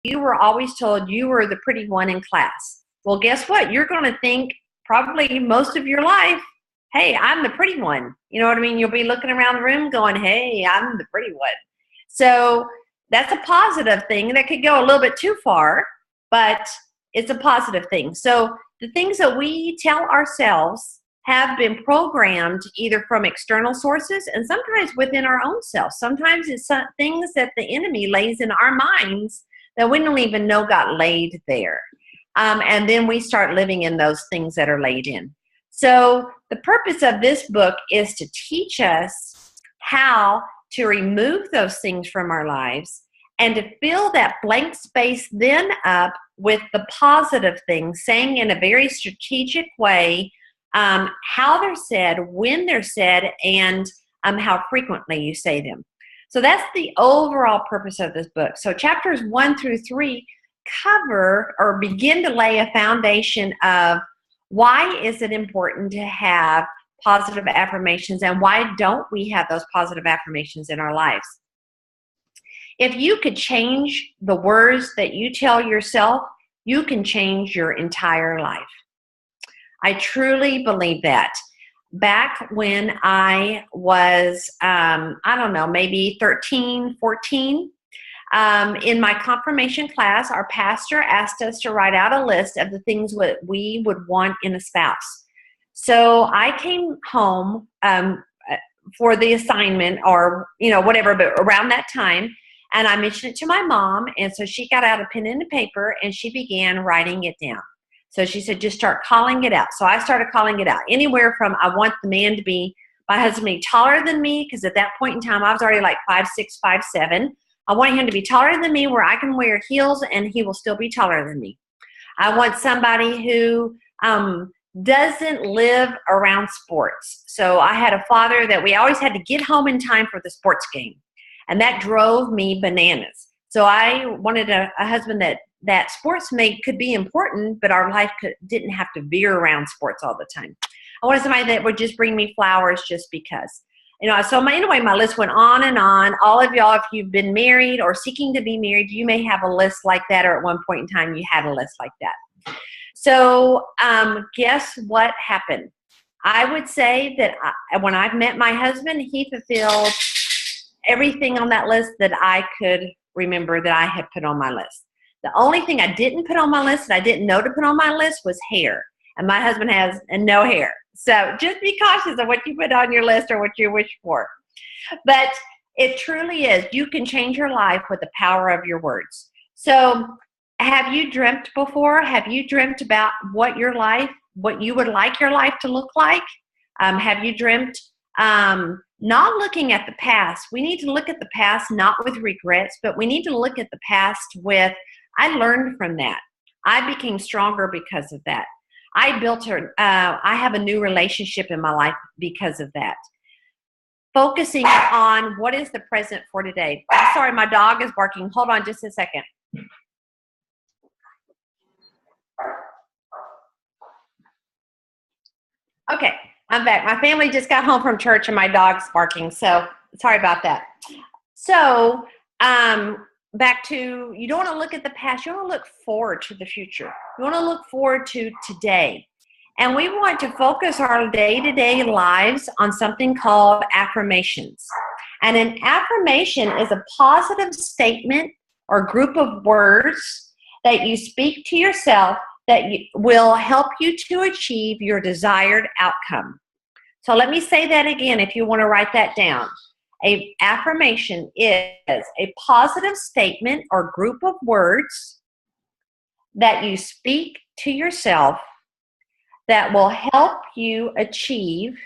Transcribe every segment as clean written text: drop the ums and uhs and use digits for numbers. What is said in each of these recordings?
you were always told you were the pretty one in class. Well, guess what? You're going to think probably most of your life, hey, I'm the pretty one. You know what I mean? You'll be looking around the room going, hey, I'm the pretty one. So that's a positive thing. That could go a little bit too far, but it's a positive thing. So the things that we tell ourselves have been programmed either from external sources and sometimes within our own self. Sometimes it's things that the enemy lays in our minds that we don't even know got laid there. And then we start living in those things that are laid in. So the purpose of this book is to teach us how to remove those things from our lives and to fill that blank space then up with the positive things, saying in a very strategic way how they're said, when they're said, and how frequently you say them. So that's the overall purpose of this book. So chapters 1 through 3 cover or begin to lay a foundation of why is it important to have positive affirmations and why don't we have those positive affirmations in our lives. If you could change the words that you tell yourself, you can change your entire life. I truly believe that. Back when I was, I don't know, maybe 13, 14, in my confirmation class, our pastor asked us to write out a list of the things that we would want in a spouse. So I came home for the assignment or, whatever, but around that time, and I mentioned it to my mom, and so she got out a pen and a paper, and she began writing it down. So she said, just start calling it out. So I started calling it out. Anywhere from I want the man to be, my husband to be taller than me, because at that point in time, I was already like 5'6", 5'7". I want him to be taller than me where I can wear heels and he will still be taller than me. I want somebody who doesn't live around sports. So I had a father that we always had to get home in time for the sports game. And that drove me bananas. So I wanted a husband that sports could be important, but our life didn't have to veer around sports all the time. I wanted somebody that would just bring me flowers just because. So my list went on and on. All of y'all, if you've been married or seeking to be married, you may have a list like that, or at one point in time you had a list like that. So guess what happened? I would say that when I met my husband, he fulfilled everything on that list that I could remember that I had put on my list. The only thing I didn't put on my list that I didn't know to put on my list was hair. And my husband has no hair. So just be cautious of what you put on your list or what you wish for. But it truly is. You can change your life with the power of your words. So have you dreamt before? Have you dreamt about what you would like your life to look like? Have you dreamt not looking at the past? We need to look at the past not with regrets, but we need to look at the past with, I learned from that. I became stronger because of that. I have a new relationship in my life because of that. Focusing on what is the present for today. I'm sorry, my dog is barking. Hold on just a second. Okay, I'm back. My family just got home from church and my dog's barking, so sorry about that. So back to, you don't want to look at the past, you want to look forward to the future. You want to look forward to today. And we want to focus our day-to-day lives on something called affirmations. And an affirmation is a positive statement or group of words that you speak to yourself that will help you to achieve your desired outcome. So let me say that again if you want to write that down. An affirmation is a positive statement or group of words that you speak to yourself that will help you achieve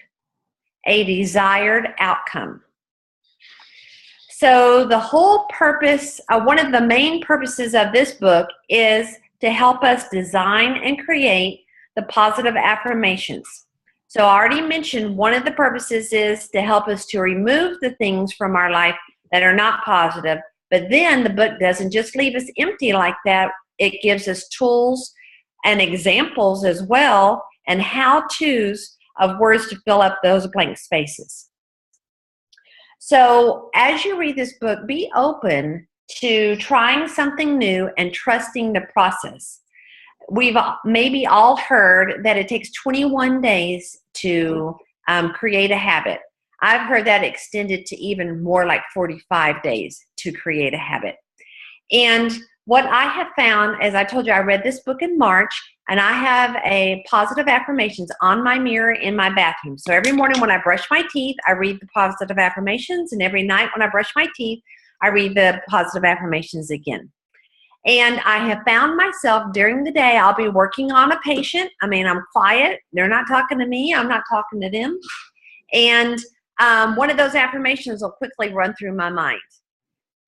a desired outcome. So the whole purpose, one of the main purposes of this book is to help us design and create the positive affirmations. So I already mentioned one of the purposes is to help us to remove the things from our life that are not positive. But then the book doesn't just leave us empty like that. It gives us tools and examples as well and how-tos of words to fill up those blank spaces. So as you read this book, be open to trying something new and trusting the process. We've maybe all heard that it takes 21 days to create a habit. I've heard that extended to even more, like 45 days to create a habit. And what I have found, as I told you, I read this book in March, and I have a positive affirmations on my mirror in my bathroom. So every morning when I brush my teeth, I read the positive affirmations, and every night when I brush my teeth, I read the positive affirmations again. And I have found myself during the day, I'll be working on a patient. I mean, I'm quiet. They're not talking to me. I'm not talking to them. And one of those affirmations will quickly run through my mind.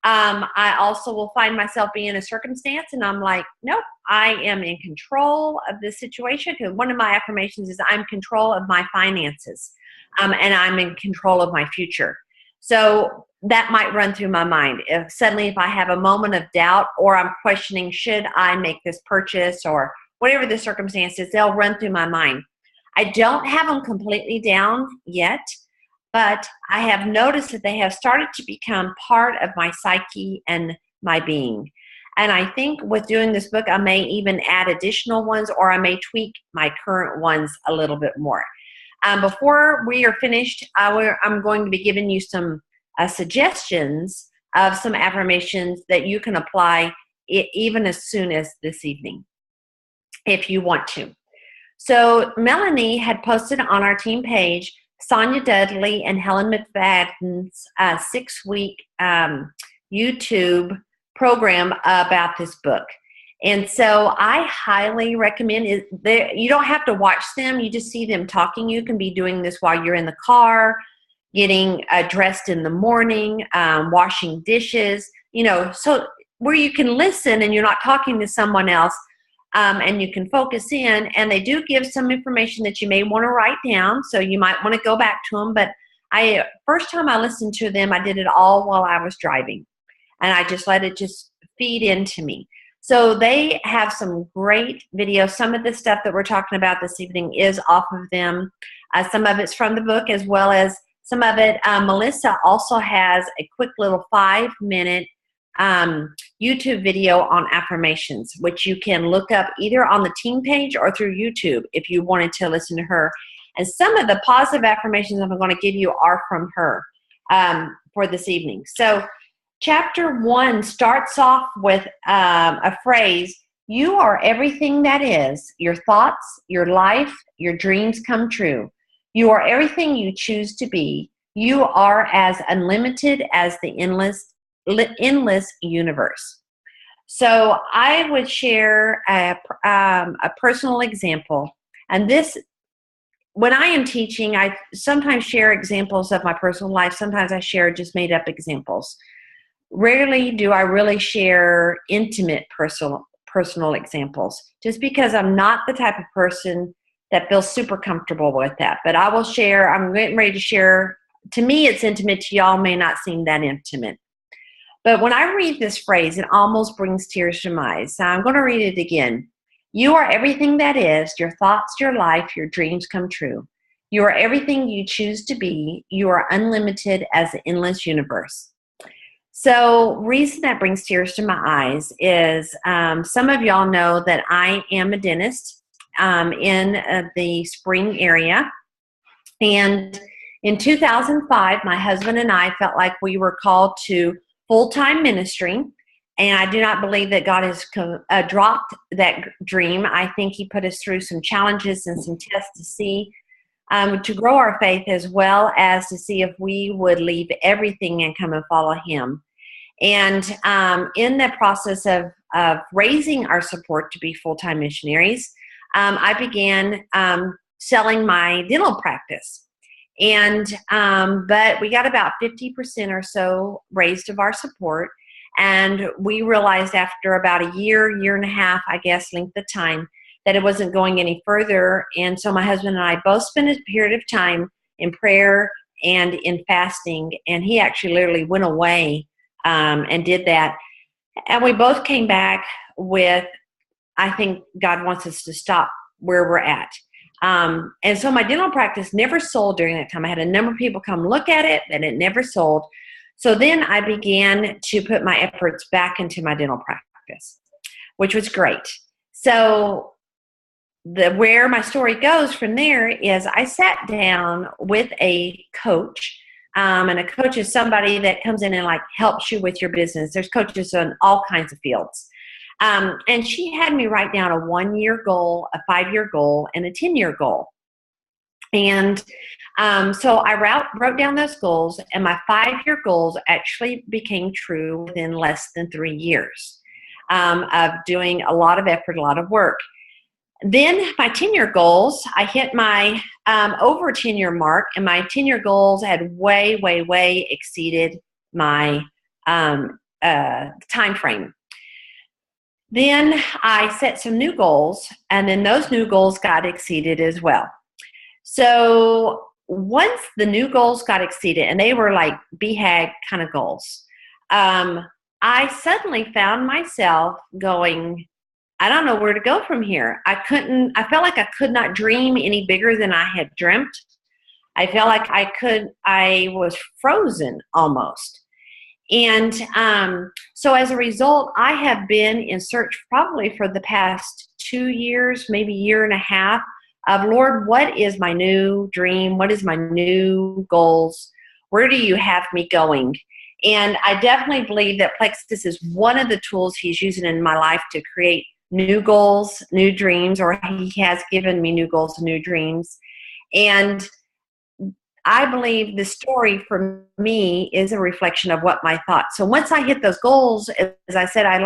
I also will find myself being in a circumstance and I'm like, nope, I am in control of this situation. Because one of my affirmations is I'm in control of my finances, and I'm in control of my future. So that might run through my mind. If I have a moment of doubt or I'm questioning, should I make this purchase or whatever the circumstance is, they'll run through my mind. I don't have them completely down yet, but I have noticed that they have started to become part of my psyche and my being. And I think with doing this book, I may even add additional ones, or I may tweak my current ones a little bit more. Before we are finished, I'm going to be giving you some suggestions of some affirmations that you can apply even as soon as this evening, if you want to. So Melanie had posted on our team page Sonia Dudley and Helen McFadden's 6-week YouTube program about this book. And so I highly recommend it. You don't have to watch them. You just see them talking. You can be doing this while you're in the car, getting dressed in the morning, washing dishes, so where you can listen and you're not talking to someone else, and you can focus in. And they do give some information that you may want to write down, so you might want to go back to them. But first time I listened to them, I did it all while I was driving, and I just let it just feed into me. So they have some great videos. Some of the stuff that we're talking about this evening is off of them. Some of it's from the book, as well as some of it. Melissa also has a quick little 5-minute YouTube video on affirmations, which you can look up either on the team page or through YouTube if you wanted to listen to her. And some of the positive affirmations I'm going to give you are from her for this evening. So Chapter 1 starts off with a phrase, you are everything that is. Your thoughts, your life, your dreams come true. You are everything you choose to be. You are as unlimited as the endless universe. So I would share a personal example. And this, when I am teaching, I sometimes share examples of my personal life. Sometimes I share just made up examples. Rarely do I really share intimate personal examples, just because I'm not the type of person that feels super comfortable with that. But I will share, I'm getting ready to share. To me, it's intimate. To y'all may not seem that intimate. But when I read this phrase, it almost brings tears to my eyes. So I'm going to read it again. You are everything that is. Your thoughts, your life, your dreams come true. You are everything you choose to be. You are unlimited as the endless universe. So reason that brings tears to my eyes is some of y'all know that I am a dentist in the Spring area. And in 2005, my husband and I felt like we were called to full-time ministry. And I do not believe that God has dropped that dream. I think he put us through some challenges and some tests to see, to grow our faith, as well as to see if we would leave everything and come and follow him. And in the process of raising our support to be full-time missionaries, I began selling my dental practice. And but we got about 50% or so raised of our support. And we realized after about a year and a half, I guess, length of time, that it wasn't going any further. And so my husband and I both spent a period of time in prayer and in fasting. And he actually literally went away and did that. And we both came back with, I think God wants us to stop where we're at. And so my dental practice never sold during that time. I had a number of people come look at it, and it never sold. So then I began to put my efforts back into my dental practice, which was great. So where my story goes from there is I sat down with a coach, and a coach is somebody that comes in and like helps you with your business. There's coaches in all kinds of fields. And she had me write down a 1-year goal, a 5-year goal, and a 10-year goal. And so I wrote down those goals, and my 5-year goals actually became true within less than 3 years of doing a lot of effort, a lot of work. Then my 10-year goals, I hit my over 10-year mark, and my 10-year goals had way, way, way exceeded my time frame. Then I set some new goals, and then those new goals got exceeded as well. So once the new goals got exceeded, and they were like BHAG kind of goals, I suddenly found myself going, I don't know where to go from here. I felt like I could not dream any bigger than I had dreamt. I felt like I was frozen almost. And so as a result, I have been in search probably for the past 2 years, maybe year and a half, of Lord, what is my new dream? What is my new goals? Where do you have me going? And I definitely believe that Plexus is one of the tools he's using in my life to create new goals, new dreams, or he has given me new goals and new dreams. And I believe the story for me is a reflection of what my thoughts. So once I hit those goals, as I said, I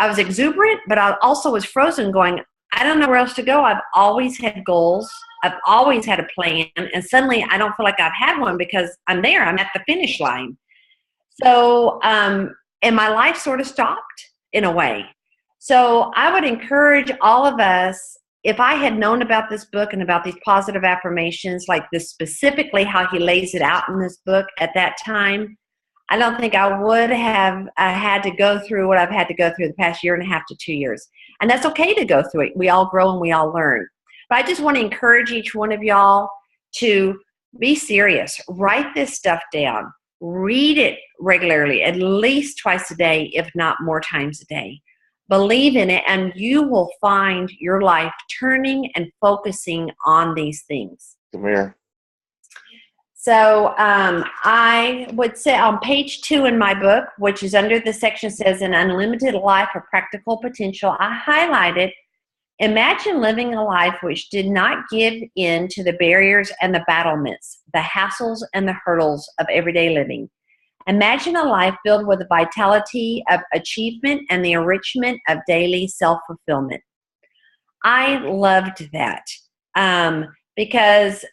was exuberant, but I also was frozen going, I don't know where else to go. I've always had goals. I've always had a plan. And suddenly I don't feel like I've had one because I'm there. I'm at the finish line. So, and my life sort of stopped in a way. So I would encourage all of us, if I had known about this book and about these positive affirmations, like this specifically how he lays it out in this book at that time, I don't think I would have had to go through what I've had to go through the past year and a half to 2 years. And that's okay to go through it. We all grow and we all learn. But I just want to encourage each one of y'all to be serious. Write this stuff down. Read it regularly, at least twice a day, if not more times a day. Believe in it, and you will find your life turning and focusing on these things. Come here. So I would say on page 2 in my book, which is under the section says An Unlimited Life of Practical Potential, I highlighted, imagine living a life which did not give in to the barriers and the battlements, the hassles and the hurdles of everyday living. Imagine a life filled with the vitality of achievement and the enrichment of daily self-fulfillment. I loved that because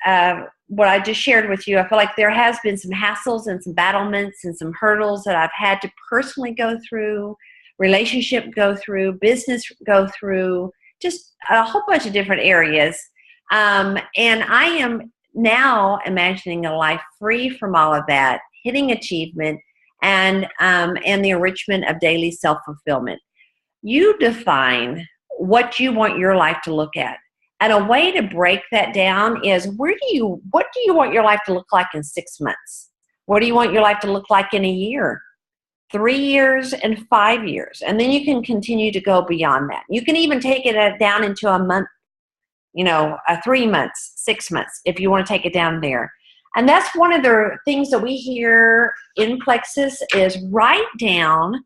what I just shared with you, I feel like there has been some hassles and some battlements and some hurdles that I've had to personally go through, relationship go through, business go through, just a whole bunch of different areas. And I am now imagining a life free from all of that, hitting achievement and the enrichment of daily self-fulfillment. You define what you want your life to look at. And a way to break that down is what do you want your life to look like in 6 months? What do you want your life to look like in a year, 3 years, and 5 years? And then you can continue to go beyond that. You can even take it down into a month, 3 months, 6 months, if you want to take it down there. And that's one of the things that we hear in Plexus is write down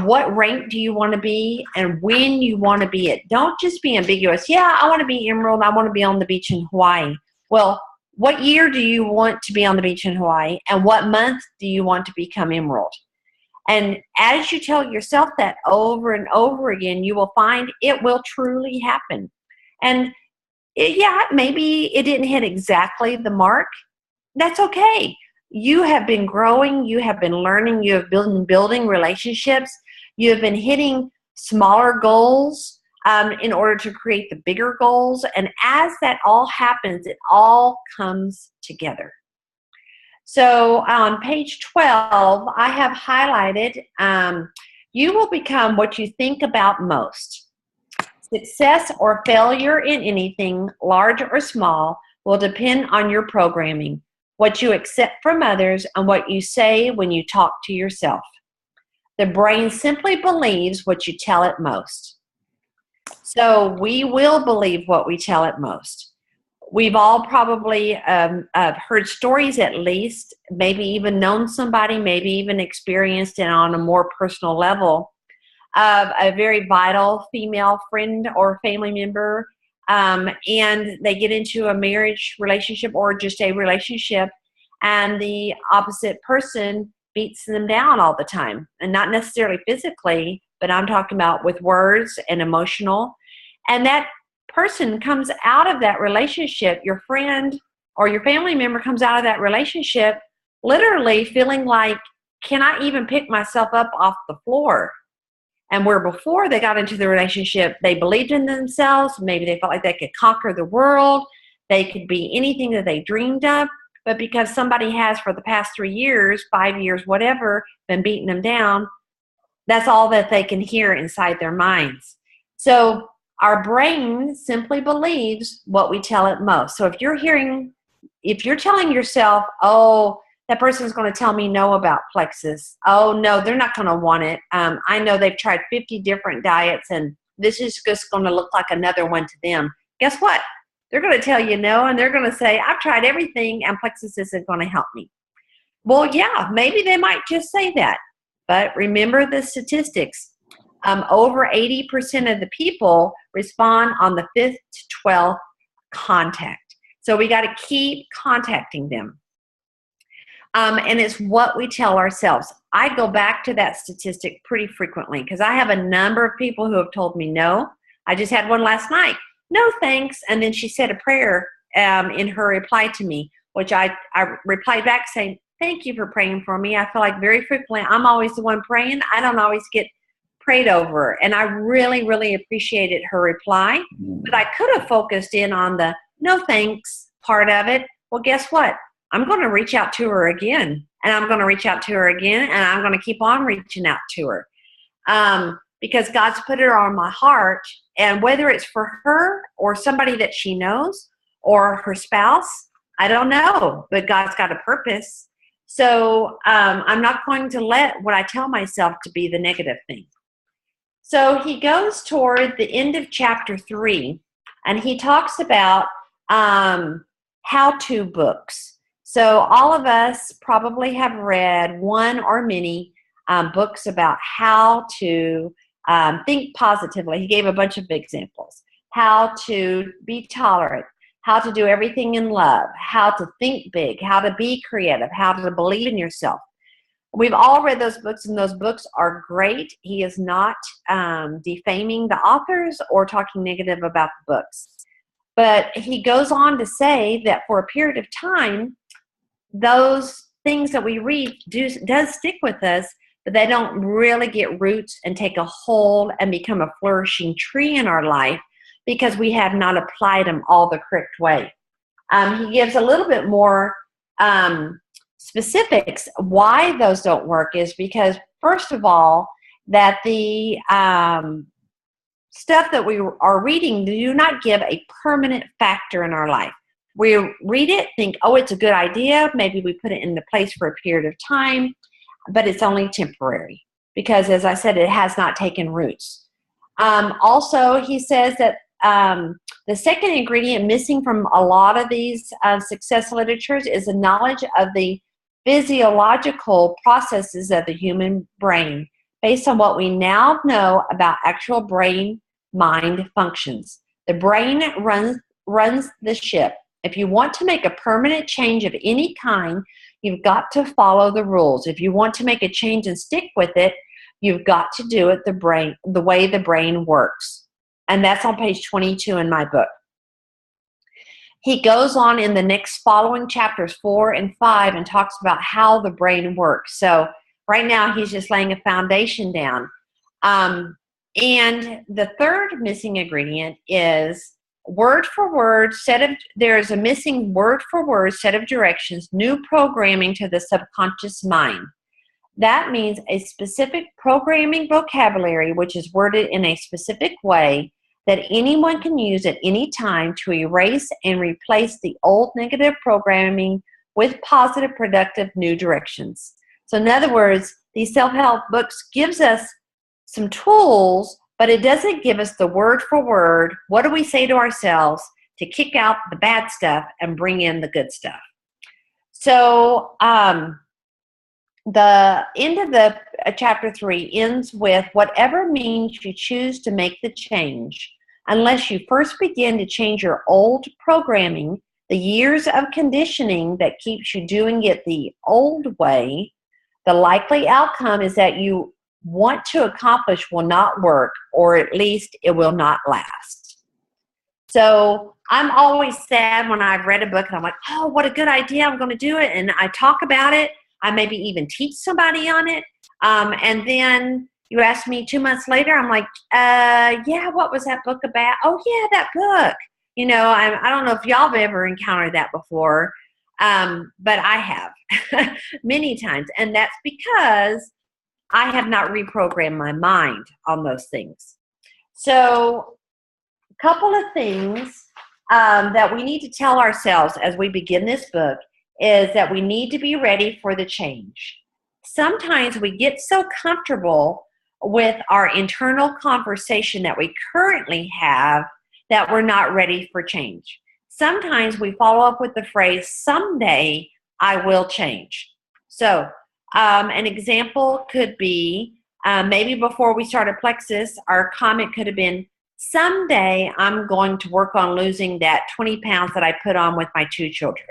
what rank do you want to be and when you want to be it. Don't just be ambiguous. Yeah, I want to be Emerald. I want to be on the beach in Hawaii. Well, what year do you want to be on the beach in Hawaii? And what month do you want to become Emerald? And as you tell yourself that over and over again, you will find it will truly happen. And maybe it didn't hit exactly the mark. That's okay. You have been growing, you have been learning, you have been building relationships, you have been hitting smaller goals in order to create the bigger goals. And as that all happens, it all comes together. So on page 12, I have highlighted, you will become what you think about most. Success or failure in anything, large or small, will depend on your programming. what you accept from others, and what you say when you talk to yourself. The brain simply believes what you tell it most. So we will believe what we tell it most. We've all probably heard stories, at least, maybe even known somebody, maybe even experienced it on a more personal level, of a very vital female friend or family member, and they get into a marriage relationship or just a relationship, and the opposite person beats them down all the time. And not necessarily physically, but I'm talking about with words and emotional. And that person comes out of that relationship, your friend or your family member comes out of that relationship literally feeling like, can I even pick myself up off the floor? And where before they got into the relationship, they believed in themselves. Maybe they felt like they could conquer the world. They could be anything that they dreamed of. But because somebody has for the past 3 years, 5 years, whatever, been beating them down, that's all that they can hear inside their minds. So our brain simply believes what we tell it most. So if you're telling yourself, oh, that person's going to tell me no about Plexus. Oh, no, they're not going to want it. I know they've tried 50 different diets, and this is just going to look like another one to them. Guess what? They're going to tell you no, and they're going to say, I've tried everything, and Plexus isn't going to help me. Well, yeah, maybe they might just say that. But remember the statistics. Over 80% of the people respond on the 5th to 12th contact. So we got to keep contacting them. And it's what we tell ourselves. I go back to that statistic pretty frequently because I have a number of people who have told me no. I just had one last night. No, thanks. And then she said a prayer in her reply to me, which I replied back saying, thank you for praying for me. I feel like very frequently I'm always the one praying. I don't always get prayed over. And I really, really appreciated her reply. But I could have focused in on the no thanks part of it. Well, guess what? I'm going to reach out to her again. And I'm going to reach out to her again. And I'm going to keep on reaching out to her. Because God's put it on my heart. And whether it's for her or somebody that she knows or her spouse, I don't know. But God's got a purpose. So I'm not going to let what I tell myself to be the negative thing. So he goes toward the end of chapter 3, and he talks about how-to books. So all of us probably have read one or many books about how to think positively. He gave a bunch of examples. How to be tolerant, how to do everything in love, how to think big, how to be creative, how to believe in yourself. We've all read those books, and those books are great. He is not defaming the authors or talking negative about the books. But he goes on to say that for a period of time, those things that we read does stick with us, but they don't really get roots and take a hold and become a flourishing tree in our life because we have not applied them all the correct way. He gives a little bit more specifics why those don't work is because, first of all, that the stuff that we are reading do not give a permanent factor in our life. We read it, think, oh, it's a good idea. Maybe we put it into place for a period of time, but it's only temporary because, as I said, it has not taken roots. Also, he says that the second ingredient missing from a lot of these success literatures is the knowledge of the physiological processes of the human brain based on what we now know about actual brain-mind functions. The brain runs the ship. If you want to make a permanent change of any kind, you've got to follow the rules. If you want to make a change and stick with it, you've got to do it the way the brain works. And that's on page 22 in my book. He goes on in the next following chapters 4 and 5 and talks about how the brain works. So right now he's just laying a foundation down. And the third missing ingredient is word for word there's a missing word for word set of directions, new programming to the subconscious mind. That means a specific programming vocabulary which is worded in a specific way that anyone can use at any time to erase and replace the old negative programming with positive, productive new directions. So in other words, these self-help books gives us some tools, but it doesn't give us the word for word. What do we say to ourselves to kick out the bad stuff and bring in the good stuff? So the end of the chapter 3 ends with whatever means you choose to make the change, unless you first begin to change your old programming, the years of conditioning that keeps you doing it the old way, the likely outcome is that you want to accomplish will not work, or at least it will not last. So I'm always sad when I've read a book and I'm like, oh, what a good idea, I'm going to do it. And I talk about it. I maybe even teach somebody on it. And then you ask me 2 months later, I'm like, yeah, what was that book about? Oh, yeah, that book. You know, I don't know if y'all have ever encountered that before, but I have many times. And that's because I have not reprogrammed my mind on those things. So a couple of things that we need to tell ourselves as we begin this book is that we need to be ready for the change. Sometimes we get so comfortable with our internal conversation that we currently have that we're not ready for change. Sometimes we follow up with the phrase, someday I will change. So an example could be maybe before we started Plexus, our comment could have been, someday I'm going to work on losing that 20 pounds that I put on with my 2 children.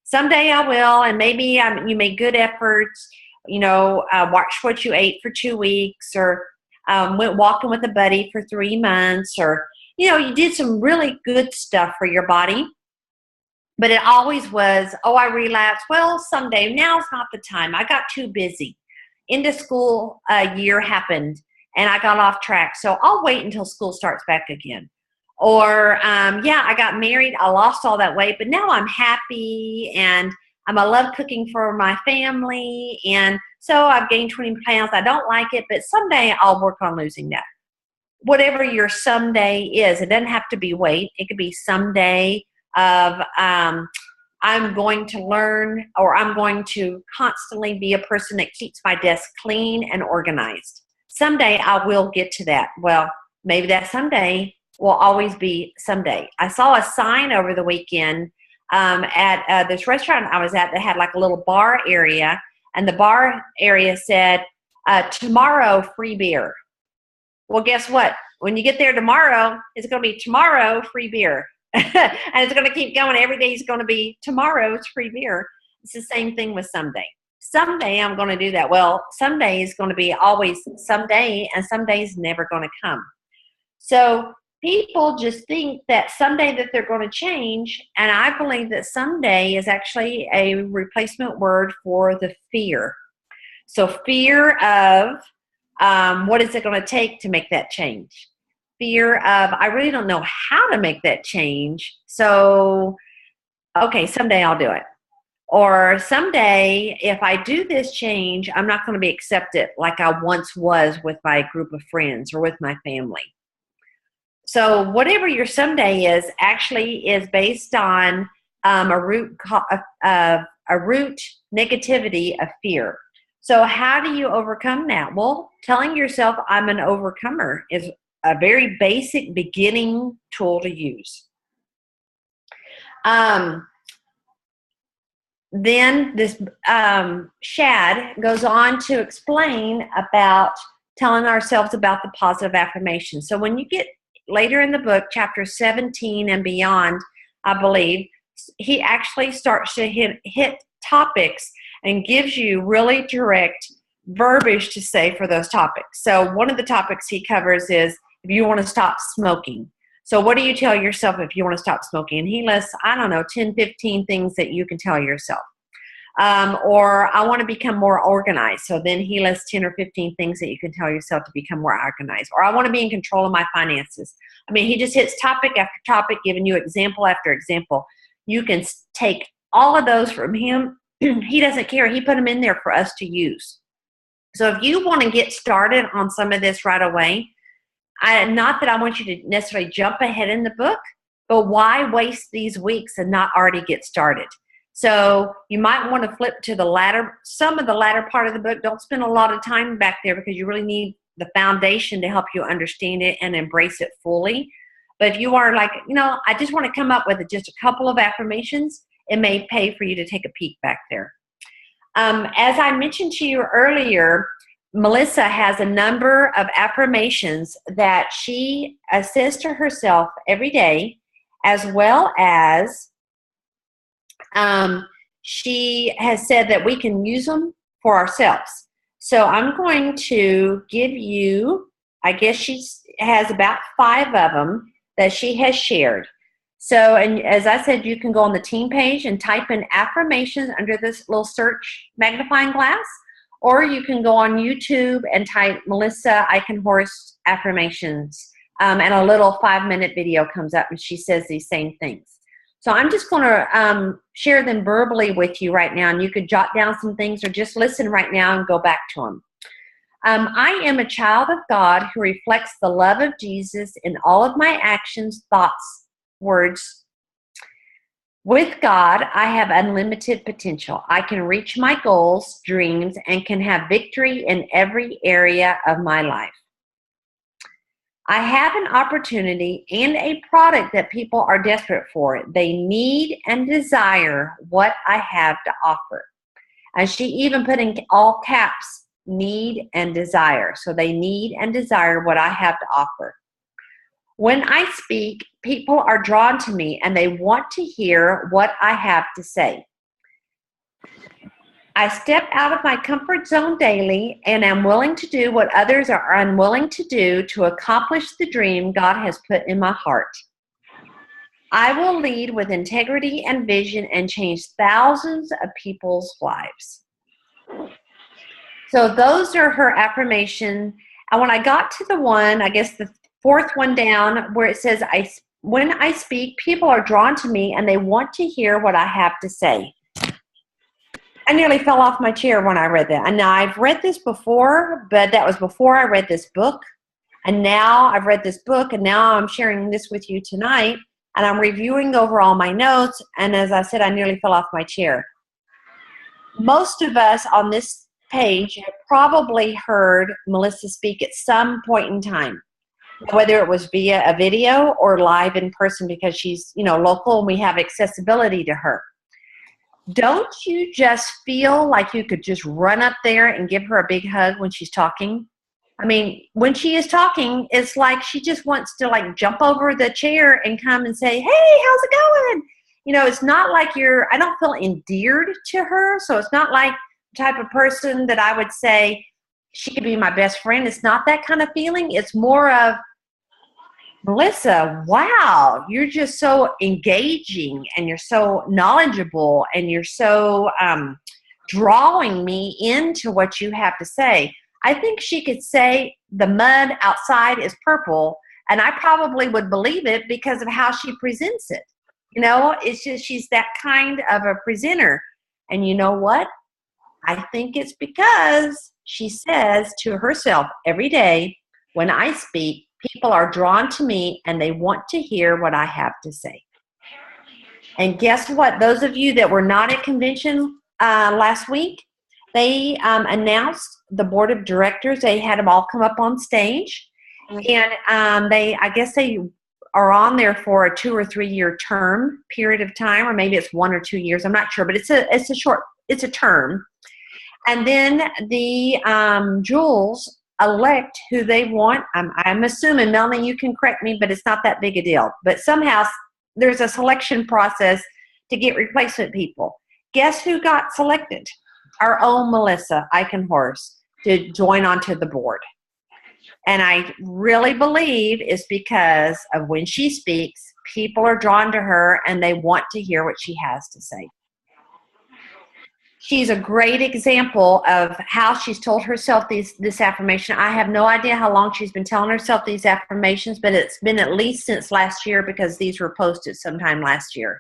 Someday I will, and maybe you made good efforts, watch what you ate for 2 weeks, or went walking with a buddy for 3 months, or, you did some really good stuff for your body. But it always was, oh, I relapsed. Well, someday, now's not the time. I got too busy. End of school year happened, and I got off track. So I'll wait until school starts back again. Or, I got married. I lost all that weight, but now I'm happy, and I love cooking for my family. And so I've gained 20 pounds. I don't like it, but someday I'll work on losing that. Whatever your someday is, it doesn't have to be weight. It could be someday of I'm going to learn, or I'm going to constantly be a person that keeps my desk clean and organized. Someday I will get to that. Well, maybe that someday will always be someday. I saw a sign over the weekend at this restaurant I was at that had like a little bar area, and the bar area said, tomorrow free beer. Well, guess what? When you get there tomorrow, it's going to be tomorrow free beer. And it's going to keep going. Every day is going to be tomorrow's free beer. It's the same thing with someday. Someday I'm going to do that. Well, someday is going to be always someday, and someday is never going to come. So people just think that someday that they're going to change, and I believe that someday is actually a replacement word for the fear. So fear of what is it going to take to make that change? Fear of, I really don't know how to make that change. So, okay, someday I'll do it. Or someday, if I do this change, I'm not going to be accepted like I once was with my group of friends or with my family. So whatever your someday is actually is based on a root negativity of fear. So how do you overcome that? Well, telling yourself I'm an overcomer is a very basic beginning tool to use. Then this Shad goes on to explain about telling ourselves about the positive affirmation. So when you get later in the book, chapter 17 and beyond, I believe, he actually starts to hit topics and gives you really direct verbiage to say for those topics. So one of the topics he covers is if you want to stop smoking. So what do you tell yourself if you want to stop smoking? And he lists, 10, 15 things that you can tell yourself. Or I want to become more organized. So then he lists 10 or 15 things that you can tell yourself to become more organized. Or I want to be in control of my finances. He just hits topic after topic, giving you example after example. You can take all of those from him. He doesn't care. He put them in there for us to use. So if you want to get started on some of this right away, not that I want you to necessarily jump ahead in the book, but why waste these weeks and not already get started? So you might want to flip to the latter, some of the latter part of the book. Don't spend a lot of time back there because you really need the foundation to help you understand it and embrace it fully. But if you are like, I just want to come up with just a couple of affirmations, it may pay for you to take a peek back there. As I mentioned to you earlier, Melissa has a number of affirmations that she says to herself every day, as well as she has said that we can use them for ourselves. So I'm going to give you, I guess she has about 5 of them that she has shared. So, and as I said, you can go on the team page and type in affirmations under this little search magnifying glass, or you can go on YouTube and type Melissa Eichenhorst affirmations, and a little 5-minute video comes up and she says these same things. So I'm just going to share them verbally with you right now, and you could jot down some things or just listen right now and go back to them. I am a child of God who reflects the love of Jesus in all of my actions, thoughts, words. With God, I have unlimited potential. I can reach my goals, dreams, and can have victory in every area of my life. I have an opportunity and a product that people are desperate for. They need and desire what I have to offer. And she even put in all caps, need and desire. So they need and desire what I have to offer. When I speak, people are drawn to me and they want to hear what I have to say. I step out of my comfort zone daily and am willing to do what others are unwilling to do to accomplish the dream God has put in my heart. I will lead with integrity and vision and change thousands of people's lives. So those are her affirmations. And when I got to the one, I guess the 4th one down, where it says, when I speak, people are drawn to me and they want to hear what I have to say. I nearly fell off my chair when I read that. And now I've read this before, but that was before I read this book. And now I've read this book, and now I'm sharing this with you tonight. And I'm reviewing over all my notes. And as I said, I nearly fell off my chair. Most of us on this page have probably heard Melissa speak at some point in time, whether it was via a video or live in person, because she's, local and we have accessibility to her. Don't you just feel like you could just run up there and give her a big hug when she's talking? I mean, when she is talking, it's like she just wants to jump over the chair and come and say, hey, how's it going? It's not like I don't feel endeared to her. So it's not like the type of person that I would say she could be my best friend. It's not that kind of feeling. It's more of, Melissa, wow, you're just so engaging and you're so knowledgeable and you're so drawing me into what you have to say. I think she could say the mud outside is purple, and I probably would believe it because of how she presents it. It's just she's that kind of a presenter. And you know what? I think it's because she says to herself every day, when I speak, people are drawn to me and they want to hear what I have to say. And guess what? Those of you that were not at convention last week, they announced the board of directors. They had them all come up on stage. And I guess they are on there for a 2 or 3 year term period of time, or maybe it's 1 or 2 years. I'm not sure, but it's a term. And then the Jules elect who they want. I'm assuming, Melanie, you can correct me, but it's not that big a deal. But somehow there's a selection process to get replacement people. Guess who got selected? Our own Melissa Eichenhorst to join onto the board. And I really believe it's because of when she speaks, people are drawn to her and they want to hear what she has to say. She's a great example of how she's told herself this affirmation. I have no idea how long she's been telling herself these affirmations, but it's been at least since last year because these were posted sometime last year.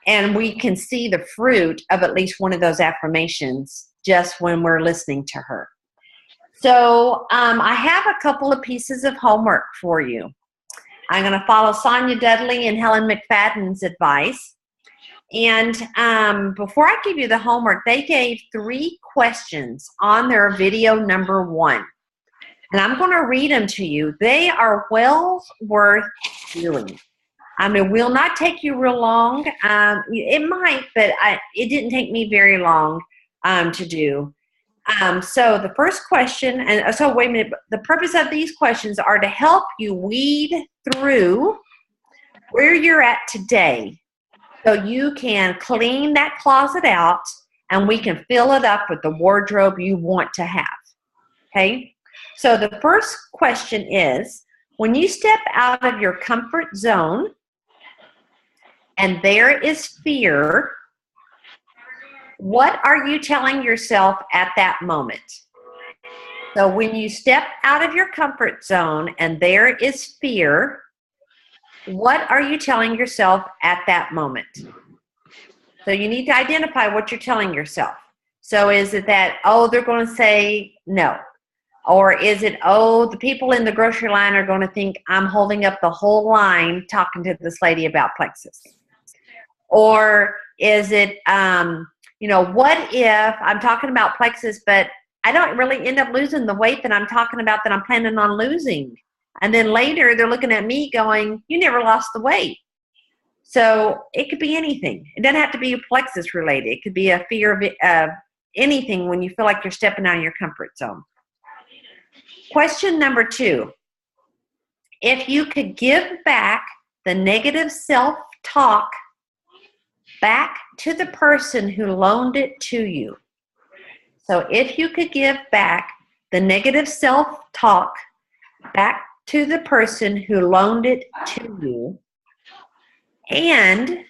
And we can see the fruit of at least one of those affirmations just when we're listening to her. So I have a couple of pieces of homework for you. I'm going to follow Sonia Dudley and Helen McFadden's advice. And before I give you the homework, they gave 3 questions on their video number 1. And I'm going to read them to you. They are well worth doing. I mean, it will not take you real long. It might, but it didn't take me very long to do. So the first question, and so wait a minute, the purpose of these questions are to help you weed through where you're at today so you can clean that closet out and we can fill it up with the wardrobe you want to have. Okay? So the first question is, when you step out of your comfort zone and there is fear, what are you telling yourself at that moment? So when you step out of your comfort zone and there is fear, what are you telling yourself at that moment? So you need to identify what you're telling yourself. So is it that, oh, they're going to say no? Or is it, oh, the people in the grocery line are going to think I'm holding up the whole line talking to this lady about Plexus? Or is it, what if I'm talking about Plexus, but I don't really end up losing the weight that I'm talking about that I'm planning on losing? And then later they're looking at me going, you never lost the weight. So it could be anything. It doesn't have to be Plexus related. It could be a fear of anything when you feel like you're stepping out of your comfort zone. Question number 2. If you could give back the negative self-talk back to the person who loaned it to you. So if you could give back the negative self-talk back to the person who loaned it to you, and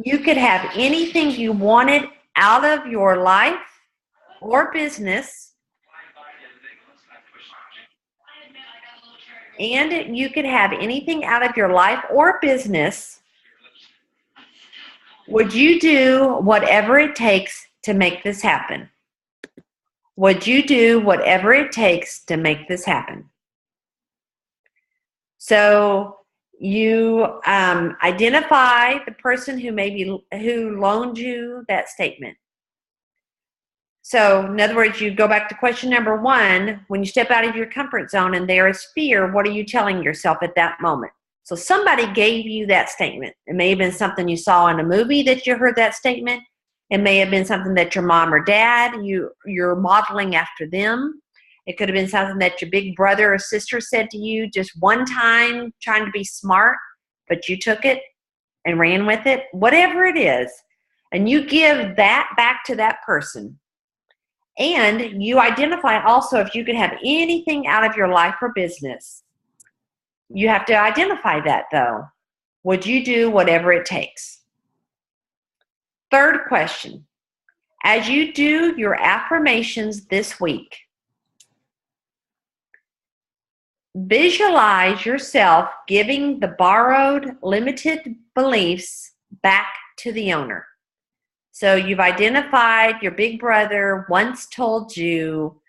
you could have anything you wanted out of your life or business, and you could have anything out of your life or business, would you do whatever it takes to make this happen? Would you do whatever it takes to make this happen? So you identify the person who loaned you that statement. So in other words, you go back to question number 1. When you step out of your comfort zone and there is fear, what are you telling yourself at that moment? So somebody gave you that statement. It may have been something you saw in a movie that you heard that statement. It may have been something that your mom or dad, you're modeling after them. It could have been something that your big brother or sister said to you just one time trying to be smart, but you took it and ran with it. Whatever it is, and you give that back to that person. And you identify also if you could have anything out of your life or business. You have to identify that, though. Would you do whatever it takes? Third question. As you do your affirmations this week, visualize yourself giving the borrowed limited beliefs back to the owner. So you've identified your big brother once told you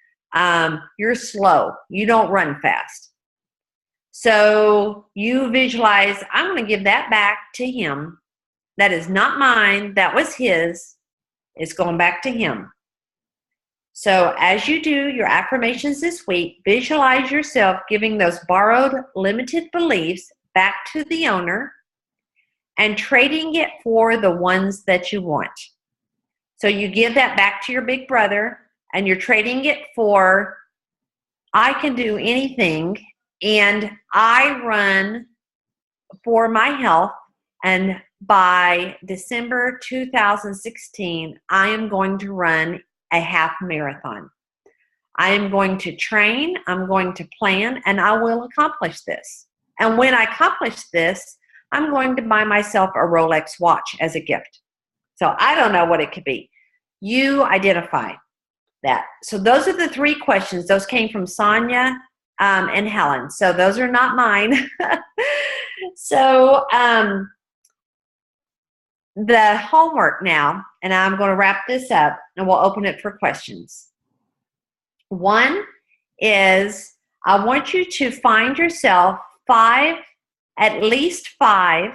you're slow, you don't run fast. So you visualize, I'm going to give that back to him. That is not mine, that was his. It's going back to him. So as you do your affirmations this week, visualize yourself giving those borrowed limited beliefs back to the owner and trading it for the ones that you want. So you give that back to your big brother and you're trading it for, I can do anything and I run for my health, and by December 2016, I am going to run a half marathon. I am going to train, I'm going to plan, and I will accomplish this. And when I accomplish this, I'm going to buy myself a Rolex watch as a gift. So I don't know what it could be. You identify that. So those are the 3 questions. Those came from Sonia and Helen. So those are not mine. So the homework now, and I'm going to wrap this up and we'll open it for questions. 1 is I want you to find yourself at least 5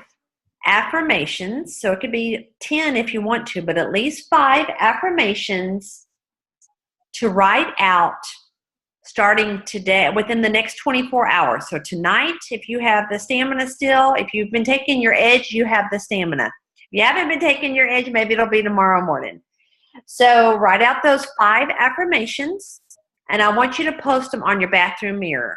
affirmations. So it could be 10 if you want to, but at least 5 affirmations to write out starting today, within the next 24 hours. So tonight, if you have the stamina still, if you've been taking your edge, you have the stamina. If you haven't been taking your edge, maybe it'll be tomorrow morning. So write out those 5 affirmations, and I want you to post them on your bathroom mirror.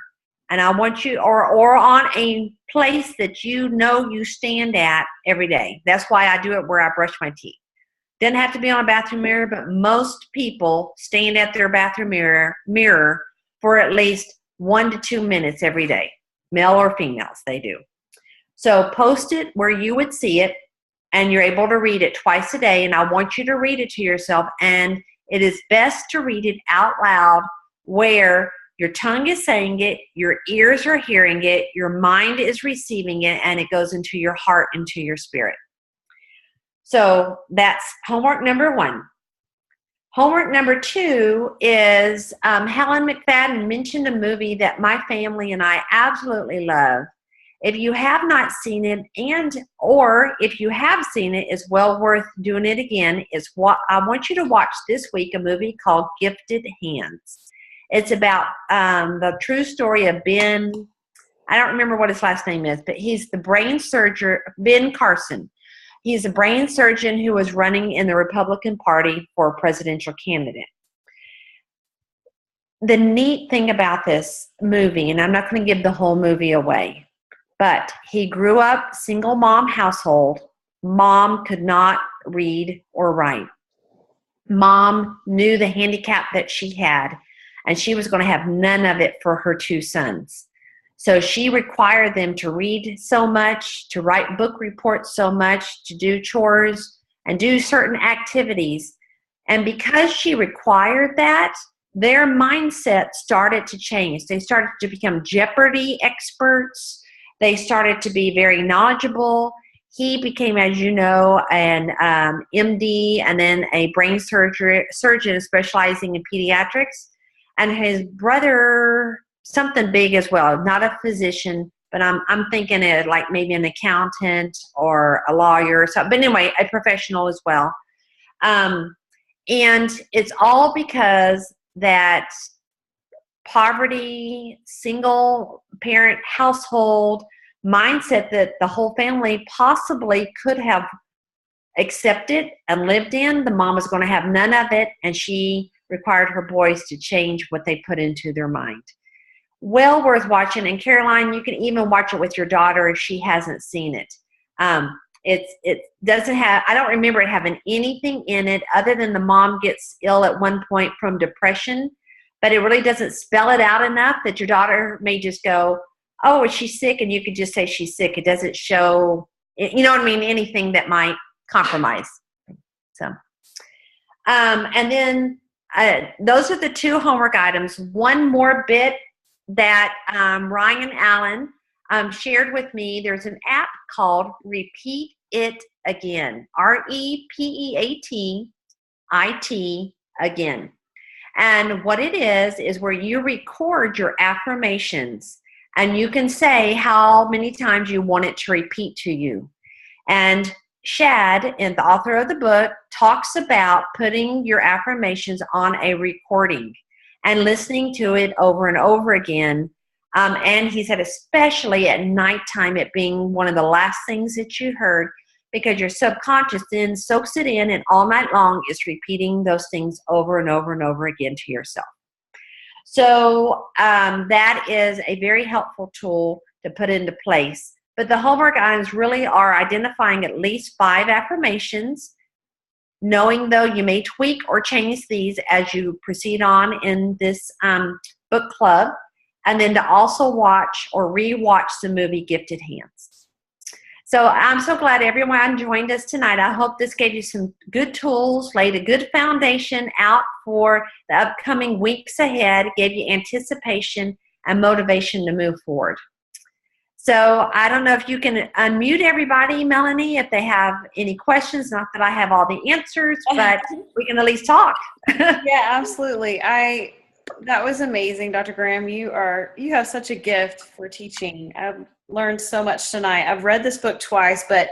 And I want you, or on a place that you know you stand at every day. That's why I do it where I brush my teeth. Doesn't have to be on a bathroom mirror, but most people stand at their bathroom mirror for at least 1 to 2 minutes every day, male or females, they do. So post it where you would see it, and you're able to read it twice a day, and I want you to read it to yourself, and it is best to read it out loud where your tongue is saying it, your ears are hearing it, your mind is receiving it, and it goes into your heart, into your spirit. So that's homework number 1. Homework number 2 is Helen McFadden mentioned a movie that my family and I absolutely love. If you have not seen it, or if you have seen it, it's well worth doing it again. It's what I want you to watch this week, a movie called Gifted Hands. It's about the true story of Ben. I don't remember what his last name is, but he's the brain surgeon, Ben Carson. He's a brain surgeon who was running in the Republican Party for a presidential candidate. The neat thing about this movie, and I'm not going to give the whole movie away, but he grew up single mom household. Mom could not read or write. Mom knew the handicap that she had, and she was going to have none of it for her 2 sons. So she required them to read so much, to write book reports so much, to do chores and do certain activities. And because she required that, their mindset started to change. They started to become Jeopardy experts. They started to be very knowledgeable. He became, as you know, an MD and then a brain surgeon specializing in pediatrics. And his brother, something big as well, not a physician, but I'm thinking it like maybe an accountant or a lawyer or something. But anyway, a professional as well. And it's all because that poverty, single parent household mindset that the whole family possibly could have accepted and lived in. The mom was going to have none of it, and she required her boys to change what they put into their mind. Well worth watching. And Caroline, you can even watch it with your daughter if she hasn't seen it. It doesn't have, I don't remember it having anything in it other than the mom gets ill at one point from depression, but it really doesn't spell it out enough that your daughter may just go, oh, is she sick? And you could just say she's sick. It doesn't show, you know what I mean, anything that might compromise. So, and then those are the 2 homework items. One more bit that Ryan Allen shared with me. There's an app called Repeat It Again, REPEATIT again. And what it is where you record your affirmations, and you can say how many times you want it to repeat to you. And Shad, and the author of the book, talks about putting your affirmations on a recording and listening to it over and over again. And he said especially at nighttime, it being one of the last things that you heard, because your subconscious then soaks it in, and all night long is repeating those things over and over and over again to yourself. So that is a very helpful tool to put into place. But the homework items really are identifying at least 5 affirmations, knowing though you may tweak or change these as you proceed on in this book club, and then to also watch or re-watch the movie Gifted Hands. So I'm so glad everyone joined us tonight. I hope this gave you some good tools, laid a good foundation out for the upcoming weeks ahead, gave you anticipation and motivation to move forward. So I don't know if you can unmute everybody, Melanie, if they have any questions. Not that I have all the answers, but we can at least talk. Yeah, absolutely. That was amazing, Dr. Graham. You have such a gift for teaching. I've learned so much tonight. I've read this book twice, but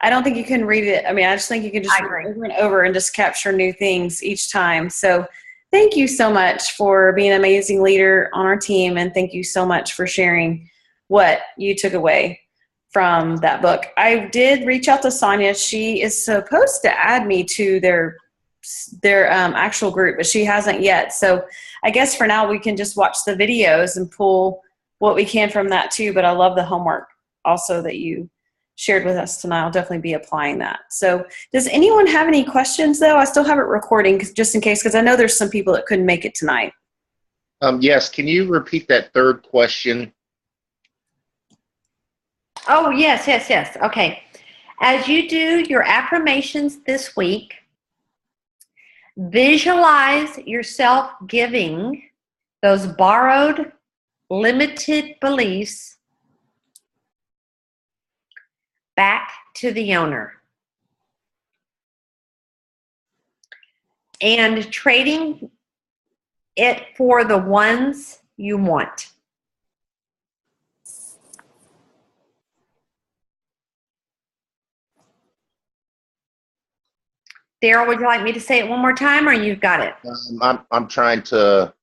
I don't think you can read it. I mean, I just think you can just read it over and over and just capture new things each time. So thank you so much for being an amazing leader on our team. And thank you so much for sharing what you took away from that book. I did reach out to Sonia. She is supposed to add me to their actual group, but she hasn't yet. So I guess for now we can just watch the videos and pull what we can from that too. But I love the homework also that you shared with us tonight. I'll definitely be applying that. So does anyone have any questions though? I still have it recording just in case, because I know there's some people that couldn't make it tonight. Yes, can you repeat that third question? Oh, yes. Okay. As you do your affirmations this week, visualize yourself giving those borrowed, limited beliefs back to the owner and trading it for the ones you want. Daryl, would you like me to say it one more time, or you've got it? I'm trying to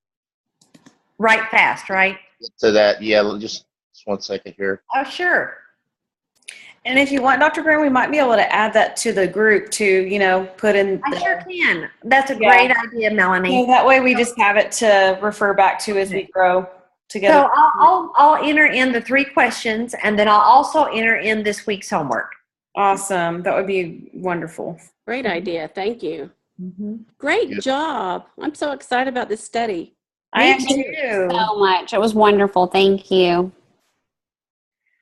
Write fast, right? get to that. Yeah, just 1 second here. Oh, sure. And if you want, Dr. Graham, we might be able to add that to the group to, put in. I sure can. That's a great idea, Melanie. That way we just have it to refer back to as we grow together. So I'll enter in the 3 questions, and then I'll also enter in this week's homework. Awesome. That would be wonderful. Great idea. Thank you. Mm-hmm. Great Yes. job. I'm so excited about this study. I am Thank too. you so much. It was wonderful. Thank you.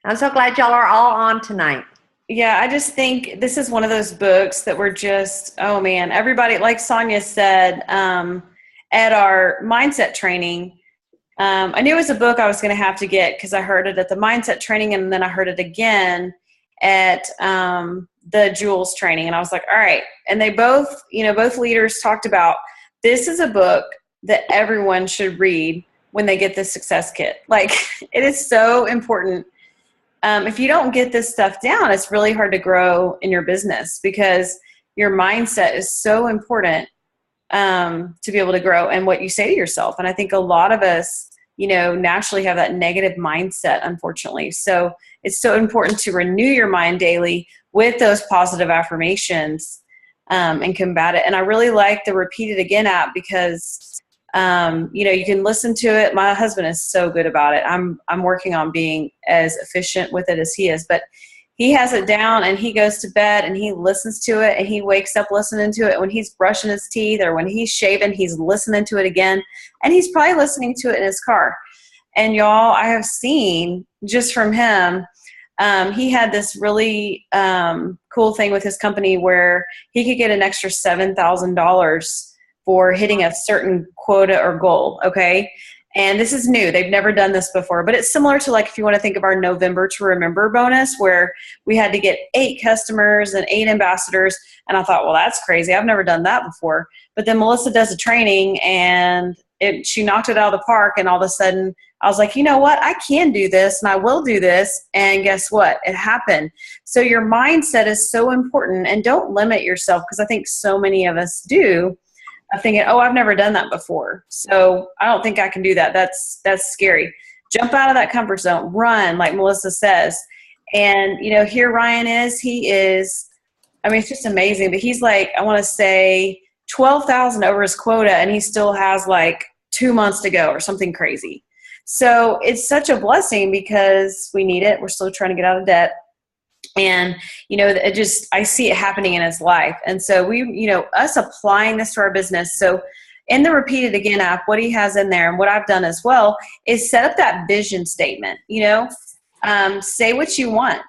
I'm so glad y'all are all on tonight. Yeah, I just think this is one of those books that we're just, oh man, everybody, like Sonia said, at our mindset training, I knew it was a book I was going to have to get because I heard it at the mindset training and then I heard it again at the Jules training. And I was like, all right. And they both, both leaders talked about, this is a book that everyone should read when they get the success kit. Like, it is so important. If you don't get this stuff down, it's really hard to grow in your business because your mindset is so important to be able to grow and what you say to yourself. And I think a lot of us, naturally have that negative mindset, unfortunately. So it's so important to renew your mind daily with those positive affirmations and combat it. And I really like the Repeat It Again app because you can listen to it. My husband is so good about it. I'm working on being as efficient with it as he is, but he has it down and he goes to bed and he listens to it and he wakes up listening to it when he's brushing his teeth or when he's shaving, he's listening to it again. And he's probably listening to it in his car. And y'all, I have seen just from him, he had this really cool thing with his company where he could get an extra $7,000 for hitting a certain quota or goal, okay? And this is new. They've never done this before, but it's similar to like if you want to think of our November to Remember bonus where we had to get 8 customers and 8 ambassadors. And I thought, well, that's crazy. I've never done that before. But then Melissa does a training and she knocked it out of the park. And all of a sudden I was like, you know what? I can do this and I will do this. And guess what? It happened. So your mindset is so important and don't limit yourself because I think so many of us do. I'm thinking, oh, I've never done that before. So I don't think I can do that. That's scary. Jump out of that comfort zone, run, like Melissa says. And, here Ryan is, it's just amazing, but he's like, I want to say 12,000 over his quota and he still has like 2 months to go or something crazy. So it's such a blessing because we need it. We're still trying to get out of debt. And, I see it happening in his life. And so we, us applying this to our business. So in the Repeat It Again app, what he has in there and what I've done as well is set up that vision statement, say what you want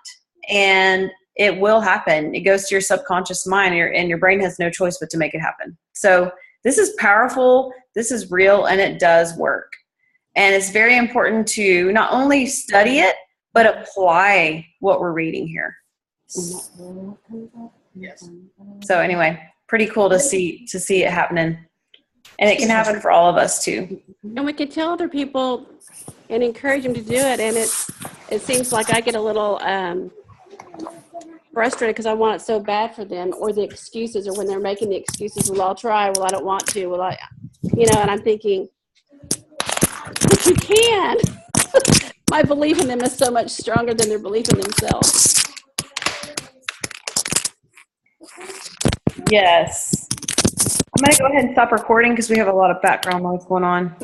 and it will happen. It goes to your subconscious mind and your brain has no choice but to make it happen. So this is powerful. This is real and it does work. And it's very important to not only study it, but apply what we're reading here. Yes. So anyway, pretty cool to see it happening. And it can happen for all of us too. And we can tell other people and encourage them to do it. And it seems like I get a little frustrated because I want it so bad for them, or the excuses, or when they're making the excuses, well, I'll try, well, I don't want to, well, and I'm thinking, but you can. My belief in them is so much stronger than their belief in themselves. Yes. I'm going to go ahead and stop recording because we have a lot of background noise going on.